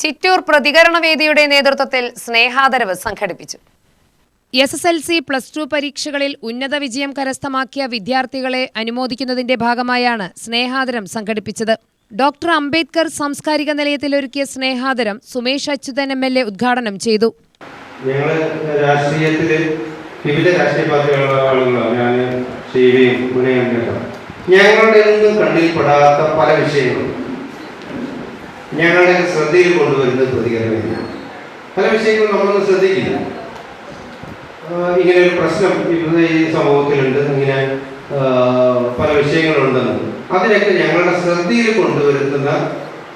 ചിറ്റൂർ പ്രതികരണ വേദിയുടെ നേതൃത്വത്തിൽ സ്നേഹാദരവ് സംഘടിപ്പിച്ചു. SSLC +2 പരീക്ഷകളിൽ ഉന്നത വിജയം കരസ്ഥമാക്കിയ വിദ്യാർത്ഥികളെ അനുമോദിക്കുന്നതിന്റെ ഭാഗമായാണ് സ്നേഹാദരം സംഘടിപ്പിച്ചത്. ഡോക്ടർ അംബേദ്കർ സാംസ്കാരിക നിലയത്തിൽ ഒരുക്കിയ സ്നേഹാദരം സുമേഷ് അച്യുതൻ MLA ഉദ്ഘാടനം ചെയ്തു. വിവിധ രാഷ്ട്രീയ പാർട്ടികളുടെ ആളുകളാണ്. ഞങ്ങളുടെ ഒന്നും കണ്ണിൽപ്പെടാത്ത പല വിഷയങ്ങളും ഞങ്ങളുടെ ശ്രദ്ധയിൽ കൊണ്ടുവരുന്നത് പ്രതികരണമില്ല. പല വിഷയങ്ങളും നമ്മളൊന്നും ശ്രദ്ധിക്കില്ല. ഇങ്ങനെ ഒരു പ്രശ്നം ഇവിടെ ഈ സമൂഹത്തിലുണ്ട്, ഇങ്ങനെ പല വിഷയങ്ങളുണ്ടെന്ന് അതിനൊക്കെ ഞങ്ങളുടെ ശ്രദ്ധയിൽ കൊണ്ടുവരുത്തുന്ന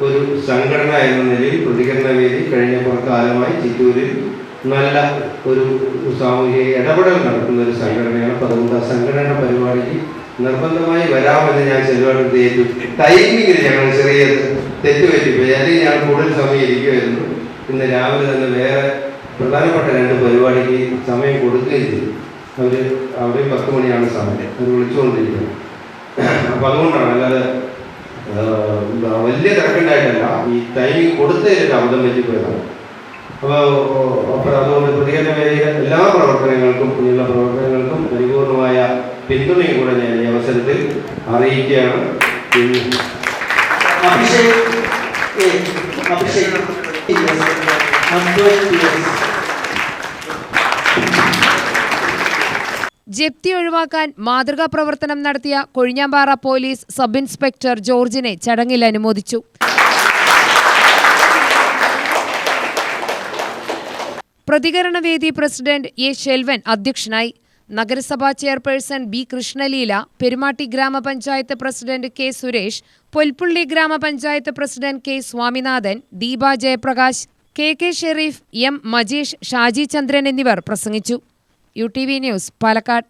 ഒരു സംഘടന എന്ന നിലയിൽ പ്രതികരണ വേദി കഴിഞ്ഞ കുറക്കാലമായി ചിറ്റൂരിൽ നല്ല ഒരു സാമൂഹിക ഇടപെടൽ നടത്തുന്ന ഒരു സംഘടനയാണ്. അപ്പോൾ അതുകൊണ്ട് ആ സംഘടന പരിപാടിക്ക് നിർബന്ധമായി വരാമെന്ന് ഞാൻ ചെറുപാട് ഏറ്റു. ടൈമിങ്ങിൽ ഞങ്ങൾ ചെറിയ തെറ്റുപറ്റിപ്പോയി, അല്ലെങ്കിൽ ഞാൻ കൂടുതൽ സമയം ഇരിക്കുമായിരുന്നു. ഇന്ന് രാവിലെ തന്നെ വേറെ പ്രധാനപ്പെട്ട 2 പരിപാടിക്ക് സമയം കൊടുക്കുകയും ചെയ്തു. അവിടെയും 10 മണിയാണ് സമയം, അവർ വിളിച്ചുകൊണ്ടിരിക്കുന്നത്. അപ്പം അതുകൊണ്ടാണ്, അല്ലാതെ വലിയ തിരക്കുണ്ടായിട്ടല്ല, ഈ ടൈമിങ് കൊടുത്തതിലൊരു അബദ്ധം പറ്റിപ്പോയതാണ്. അപ്പോൾ അതുകൊണ്ട് പ്രതികരണ വേദിയിലെ എല്ലാ പ്രവർത്തനങ്ങൾക്കും കുഞ്ഞുള്ള പ്രവർത്തനങ്ങൾക്കും പരിപൂർണമായ പിന്തുണയും കൂടെ ഞാൻ ഈ അവസരത്തിൽ അറിയിക്കുകയാണ്. ജപ്തി ഒഴിവാക്കാൻ മാതൃകാ പ്രവർത്തനം നടത്തിയ കൊഴിഞ്ഞാമ്പാറ പോലീസ് സബ് ഇൻസ്പെക്ടർ ജോർജിനെ ചടങ്ങിൽ അനുമോദിച്ചു. പ്രതികരണ വേദി പ്രസിഡന്റ് എ ശെൽവൻ അധ്യക്ഷനായി. നഗരസഭാ ചെയർപേഴ്സൺ ബി കൃഷ്ണലീല, പെരുമാട്ടി ഗ്രാമപഞ്ചായത്ത് president K Suresh, Polpully gramapanchayat president K Swaminathan, Deepa Jayaprakash, K Sherif, M Majeesh, Shaji Chandran എന്നിവർ പ്രസംഗിച്ചു. UTV news, Palakkad.